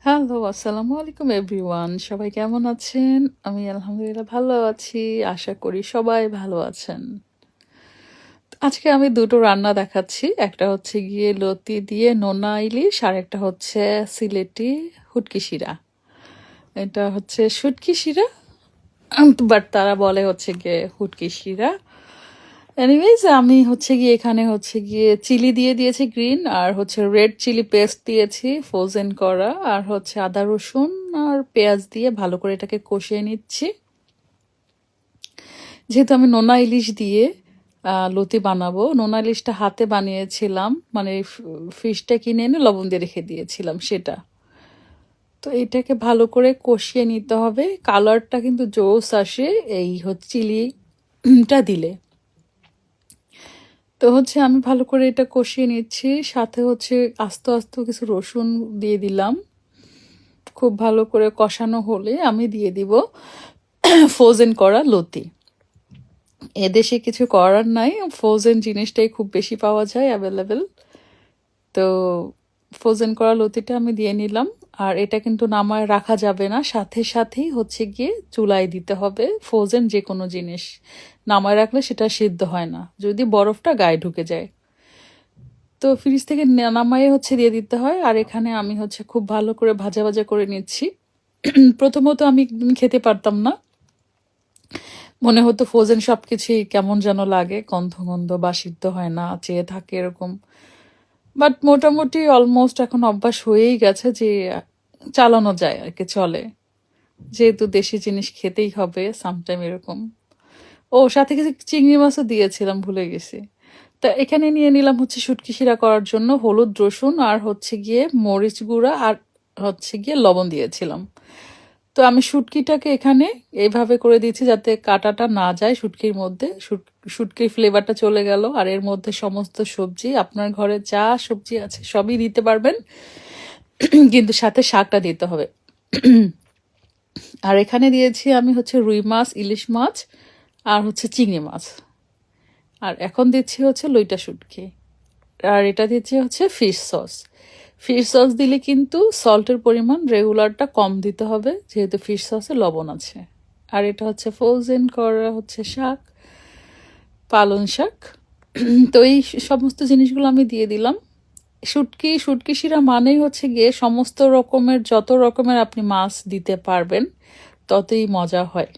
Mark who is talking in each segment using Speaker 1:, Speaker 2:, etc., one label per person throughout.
Speaker 1: Hello, আসসালামু আলাইকুম everyone. সবাই কেমন আছেন? আমি আলহামদুলিল্লাহ ভালো আছি। আশা করি সবাই ভালো আছেন। আজকে আমি ২ টো রান্না দেখাচ্ছি। একটা হচ্ছে গিয়ে লতি দিয়ে নোনা ইলিশ, আর একটা হচ্ছে সিলেটি শুটকি শিরা। এটা হচ্ছে শুটকি শিরা, বাট তারা বলে হচ্ছে গিয়ে শুটকি শিরা। এনিওয়েজ আমি হচ্ছে গিয়ে এখানে হচ্ছে গিয়ে চিলি দিয়ে দিয়েছি গ্রিন, আর হচ্ছে রেড চিলি পেস্ট দিয়েছি ফ্রোজেন করা, আর হচ্ছে আদা রসুন আর পেঁয়াজ দিয়ে ভালো করে এটাকে কষিয়ে নিচ্ছি। যেহেতু আমি নোনা ইলিশ দিয়ে লতি বানাবো, নোনা ইলিশটা হাতে বানিয়েছিলাম, মানে ফিশটা কিনে এনে লবণ দিয়ে রেখে দিয়েছিলাম সেটা। তো এটাকে ভালো করে কষিয়ে নিতে হবে, কালারটা কিন্তু জোস আসে এই হচ্ছে চিলিটা দিলে। তো হচ্ছে আমি ভালো করে এটা কষিয়ে নিচ্ছি, সাথে হচ্ছে আস্তে আস্তে কিছু রসুন দিয়ে দিলাম। খুব ভালো করে কষানো হলে আমি দিয়ে দিব ফ্রোজেন করা লতি। এদেশে কিছু করার নাই, ফ্রোজেন জিনিসটাই খুব বেশি পাওয়া যায় অ্যাভেলেবেল। তো ফ্রোজেন করা লতিটা আমি দিয়ে নিলাম। আর এটা কিন্তু নামায় রাখা যাবে না, সাথে সাথেই হচ্ছে গিয়ে চুলায় দিতে হবে। ফ্রোজেন যে কোনো জিনিস নামায় রাখলে সেটা সিদ্ধ হয় না, যদি বরফটা গায়ে ঢুকে যায়। তো ফ্রিজ থেকে নামায়ে হচ্ছে দিয়ে দিতে হয়। আর এখানে আমি হচ্ছে খুব ভালো করে ভাজা ভাজা করে নিচ্ছি। প্রথমত আমি একদম খেতে পারতাম না, মনে হতো ফ্রোজেন সবকিছুই কেমন যেন লাগে, গন্ধ গন্ধ বা সিদ্ধ হয় না, চেয়ে থাকে এরকম। বাট মোটামুটি অলমোস্ট এখন অভ্যাস হয়েই গেছে যে চালানো যায় আর কি, চলে। যেহেতু দেশি জিনিস খেতেই হবে সামটাইম এরকম। ও সাথে কিছু চিংড়ি মাছও দিয়েছিলাম, ভুলে গেছি। তা এখানে নিয়ে নিলাম হচ্ছে শুটকি শিরা করার জন্য হলুদ, রসুন আর হচ্ছে গিয়ে মরিচ গুঁড়া, আর হচ্ছে গিয়ে লবণ দিয়েছিলাম। তো আমি শুটকিটাকে এখানে এইভাবে করে দিয়েছি যাতে কাঁটাটা না যায় শুটকির মধ্যে, শুটকির ফ্লেভারটা চলে গেল। আর এর মধ্যে সমস্ত সবজি, আপনার ঘরে যা সবজি আছে সবই দিতে পারবেন, কিন্তু সাথে শাকটা দিতে হবে। আর এখানে দিয়েছি আমি হচ্ছে রুই মাছ, ইলিশ মাছ আর হচ্ছে চিংড়ি মাছ। আর এখন দিচ্ছি হচ্ছে লইটা শুটকি। আর এটা দিচ্ছি হচ্ছে ফিশ সস। ফিশ সস দিলে কিন্তু সল্টের পরিমাণ রেগুলারটা কম দিতে হবে, যেহেতু ফিশ সসে লবণ আছে। আর এটা হচ্ছে ফ্রোজেন করা হচ্ছে শাক, পালং শাক। তো এই সমস্ত জিনিসগুলো আমি দিয়ে দিলাম। শুটকি শিরা মানেই হচ্ছে গিয়ে সমস্ত রকমের, যত রকমের আপনি মাছ দিতে পারবেন ততই মজা হয়।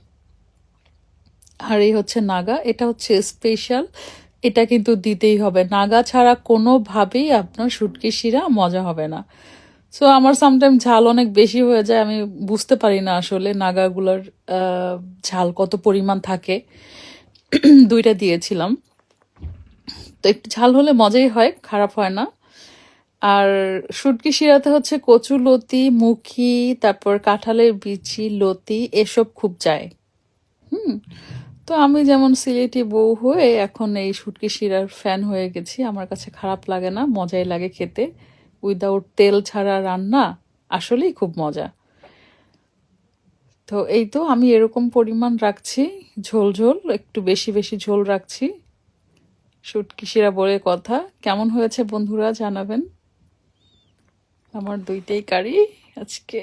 Speaker 1: আর এই হচ্ছে নাগা, এটা হচ্ছে স্পেশাল, এটা কিন্তু দিতেই হবে। নাগা ছাড়া কোনোভাবেই আপনার শুটকি শিরা মজা হবে না। সো আমার সামটাইম ঝাল অনেক বেশি হয়ে যায়, আমি বুঝতে পারি না আসলে নাগাগুলোর ঝাল কত পরিমাণ থাকে। ২টা দিয়েছিলাম, তো একটু ঝাল হলে মজাই হয়, খারাপ হয় না। আর শুটকি শিরাতে হচ্ছে কচু লতি, মুখি, তারপর কাঁঠালের বিচি, লতি এসব খুব যায়। হুম। তো আমি যেমন সিলেটি বউ হয়ে এখন এই শুটকি শিরার ফ্যান হয়ে গেছি। আমার কাছে খারাপ লাগে না, মজাই লাগে খেতে। উইদাউট তেল ছাড়া রান্না আসলেই খুব মজা। তো এই তো আমি এরকম পরিমাণ রাখছি, ঝোল ঝোল একটু বেশি বেশি ঝোল রাখছি। শুটকি শিরা বলে কথা। কেমন হয়েছে বন্ধুরা জানাবেন। আমার ২টাই কারি আজকে।